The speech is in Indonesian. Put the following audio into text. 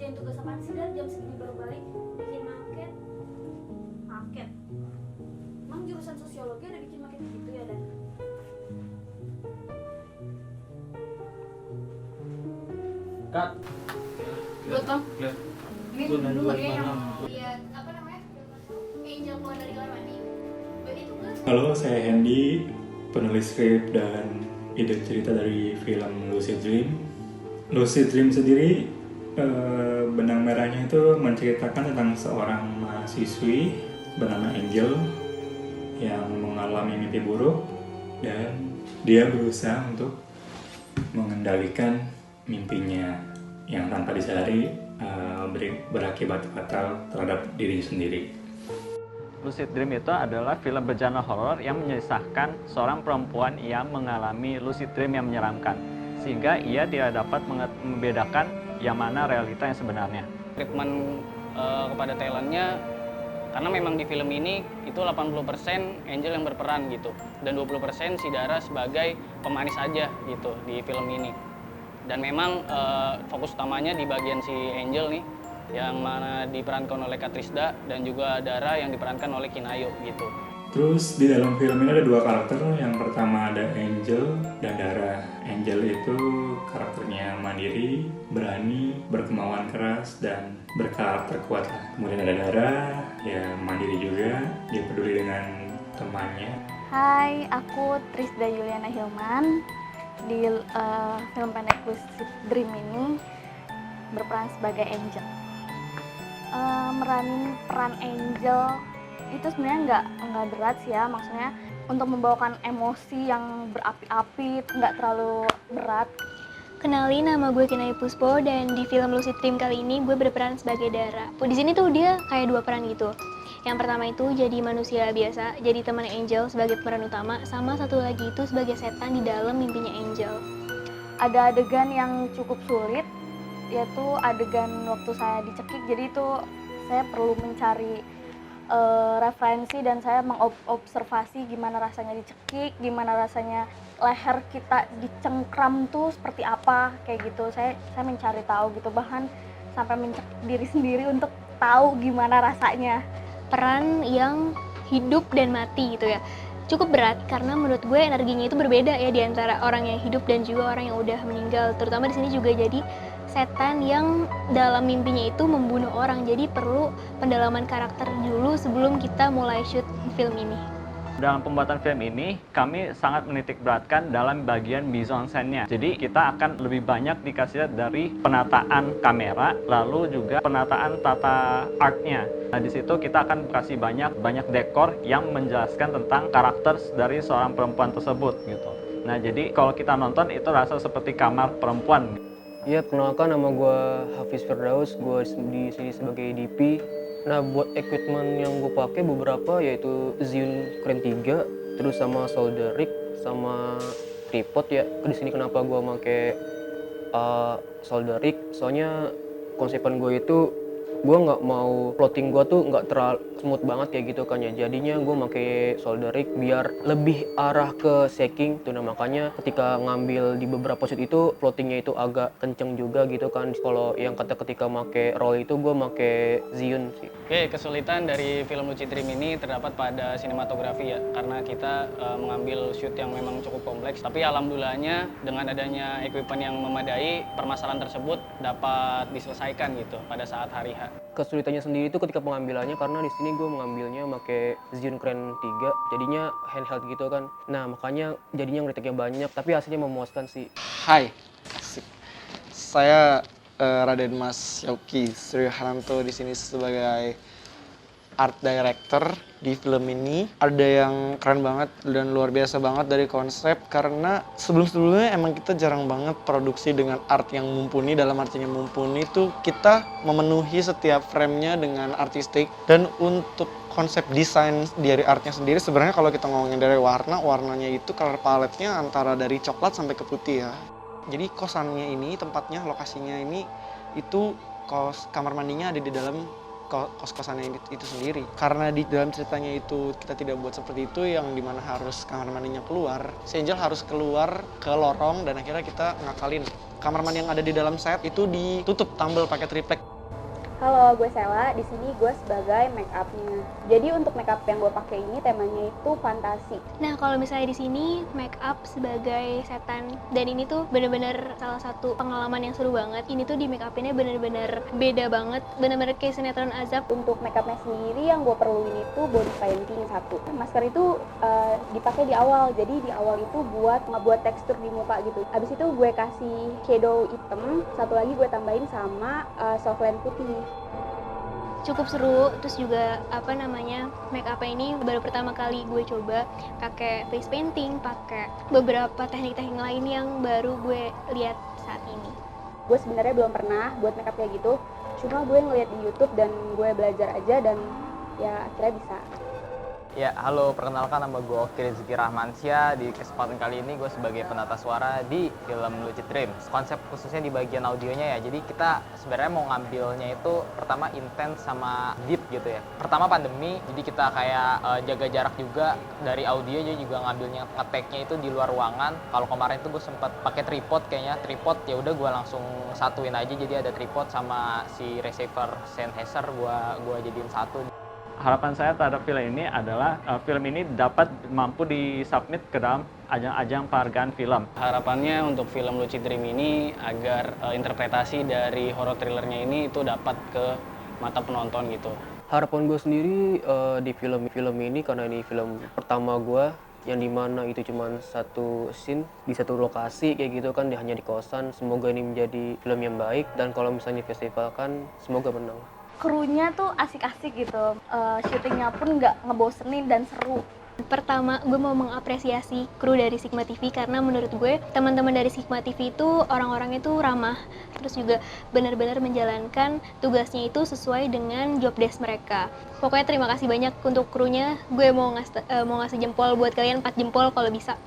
ngerjain tugas apaan sih dari jam segini baru balik bikin maket. Emang jurusan sosiologi ada bikin maket gitu ya, Dan? Kat. Buat Bang. Lihat. Ini dulu ya yang lihat apa namanya? Angel keluar dari kamar mandi. Berarti itu kan? Halo, saya Hendy, penulis skrip dan ide cerita dari film Lucid Dream. Lucid Dream sendiri, benang merahnya itu menceritakan tentang seorang mahasiswi bernama Angel yang mengalami mimpi buruk dan dia berusaha untuk mengendalikan mimpinya yang tanpa disadari berakibat fatal terhadap diri sendiri. Lucid Dream itu adalah film bergenre horor yang mengisahkan seorang perempuan yang mengalami lucid dream yang menyeramkan, sehingga ia tidak dapat membedakan yang mana realita yang sebenarnya. Treatment kepada talentnya, karena memang di film ini itu 80% Angel yang berperan gitu, dan 20% si Dara sebagai pemanis aja gitu di film ini. Dan memang fokus utamanya di bagian si Angel nih, yang mana diperankan oleh Katrisda dan juga Dara yang diperankan oleh Kinayo gitu. Terus di dalam film ini ada dua karakter, yang pertama ada Angel dan Dara. Angel itu karakternya mandiri, berani, berkemauan keras, dan berkarakter kuat lah. Kemudian ada Dara, ya mandiri juga, dia peduli dengan temannya. Hai, aku Trisda Yuliana Hilman. Di film pendek Lucid Dream ini berperan sebagai Angel. Meranin peran Angel itu sebenarnya nggak berat sih ya, maksudnya untuk membawakan emosi yang berapi-api, nggak terlalu berat. Kenalin, nama gue Kinayo Puspo, dan di film Lucid Dream kali ini gue berperan sebagai Dara. Di sini tuh dia kayak dua peran gitu. Yang pertama itu jadi manusia biasa, jadi teman Angel sebagai pemeran utama, sama satu lagi itu sebagai setan di dalam mimpinya Angel. Ada adegan yang cukup sulit, yaitu adegan waktu saya dicekik. Jadi itu saya perlu mencari referensi dan saya mengobservasi gimana rasanya dicekik, gimana rasanya leher kita dicengkram tuh seperti apa, kayak gitu. Saya mencari tahu gitu, bahkan sampai mencekik diri sendiri untuk tahu gimana rasanya. Peran yang hidup dan mati gitu ya, cukup berat karena menurut gue energinya itu berbeda ya di antara orang yang hidup dan juga orang yang udah meninggal. Terutama di sini juga jadi setan yang dalam mimpinya itu membunuh orang, jadi perlu pendalaman karakter dulu sebelum kita mulai shoot film ini. Dalam pembuatan film ini, kami sangat menitik beratkan dalam bagian mise-en-scène-nya. Jadi kita akan lebih banyak dikasih lihat dari penataan kamera, lalu juga penataan tata art-nya. Nah, di situ kita akan kasih banyak dekor yang menjelaskan tentang karakter dari seorang perempuan tersebut gitu. Nah, jadi kalau kita nonton itu rasa seperti kamar perempuan. Ya, perkenalkan, nama gue Hafiz Firdaus, gue di sini sebagai DP. Nah, buat equipment yang gue pakai beberapa yaitu Zhiyun Crane 3, terus sama solder rig, sama tripod ya. Di sini kenapa gue pakai solder rig? Soalnya konsepan gue itu gue nggak mau plotting gue tuh nggak terlalu smooth banget kayak gitu kan ya. Jadinya gue pakai solder rig biar lebih arah ke shaking tuh. Nah, makanya ketika ngambil di beberapa shoot itu plottingnya itu agak kenceng juga gitu kan. Kalau yang ketika make roll itu gue make Zhiyun sih. Oke, kesulitan dari film Lucid Dream ini terdapat pada sinematografi ya, karena kita mengambil shoot yang memang cukup kompleks. Tapi alhamdulillahnya dengan adanya equipment yang memadai, permasalahan tersebut dapat diselesaikan gitu pada saat hari H. Kesulitannya sendiri itu ketika pengambilannya, karena di sini gue mengambilnya pakai Zhiyun Crane 3, jadinya handheld gitu kan. Nah, makanya jadinya ngeritiknya banyak, tapi hasilnya memuaskan sih. Hai, saya Raden Mas Yoki Suryo Hananto di sini sebagai art director di film ini. Ada yang keren banget dan luar biasa banget dari konsep, karena sebelum-sebelumnya emang kita jarang banget produksi dengan art yang mumpuni. Dalam artinya mumpuni itu kita memenuhi setiap frame-nya dengan artistik. Dan untuk konsep desain dari artnya sendiri, sebenarnya kalau kita ngomongin dari warnanya itu color palette-nya antara dari coklat sampai ke putih ya. Jadi kosannya ini, tempatnya, lokasinya ini, itu kamar mandinya ada di dalam kos-kosannya itu sendiri. Karena di dalam ceritanya itu kita tidak buat seperti itu, yang dimana harus kamar mandinya keluar. Si Angel harus keluar ke lorong, dan akhirnya kita ngakalin kamar mandi yang ada di dalam set itu ditutup tambal pakai triplek. Halo, gue Sela. Di sini gue sebagai make up-nya. Jadi untuk make up yang gue pakai ini temanya itu fantasi. Nah, kalau misalnya di sini make up sebagai setan, dan ini tuh bener-bener salah satu pengalaman yang seru banget. Ini tuh di make up-nya bener-bener beda banget, bener-bener kayak sinetron azab. Untuk make up-nya sendiri yang gue perluin itu body painting 1. Masker itu dipakai di awal. Jadi di awal itu buat ngebuat tekstur di muka gitu. Abis itu gue kasih shadow hitam, satu lagi gue tambahin sama softline putih. Cukup seru, terus juga make up ini baru pertama kali gue coba pakai face painting, pakai beberapa teknik-teknik lain yang baru gue lihat saat ini. Gue sebenarnya belum pernah buat make up kayak gitu, cuma gue ngeliat di YouTube dan gue belajar aja dan ya akhirnya bisa. Ya, halo, perkenalkan nama gue Oki Rizky Rahmansyah. Di kesempatan kali ini gue sebagai penata suara di film Lucid Dream. Konsep khususnya di bagian audionya ya, jadi kita sebenarnya mau ngambilnya itu pertama intens sama deep gitu ya. Pertama pandemi, jadi kita kayak jaga jarak juga dari audio, jadi juga ngambilnya ngeteknya itu di luar ruangan. Kalau kemarin itu gue sempat pakai tripod kayaknya, ya udah gue langsung satuin aja, jadi ada tripod sama si receiver Sennheiser gue jadiin satu. Harapan saya terhadap film ini adalah film ini dapat mampu disubmit ke dalam ajang-ajang penghargaan film. Harapannya untuk film Lucid Dream ini agar interpretasi dari horror thrillernya ini itu dapat ke mata penonton gitu. Harapan gue sendiri di film ini, karena ini film pertama gue, yang dimana itu cuma satu scene di satu lokasi kayak gitu kan, hanya di kosan. Semoga ini menjadi film yang baik, dan kalau misalnya festival kan semoga menang. Krunya tuh asik-asik gitu, syutingnya pun nggak ngebosenin dan seru. Pertama, gue mau mengapresiasi kru dari Sigma TV karena menurut gue teman-teman dari Sigma TV itu orang-orang itu ramah, terus juga benar-benar menjalankan tugasnya itu sesuai dengan job desk mereka. Pokoknya terima kasih banyak untuk krunya. Gue mau ngasih jempol buat kalian, 4 jempol kalau bisa.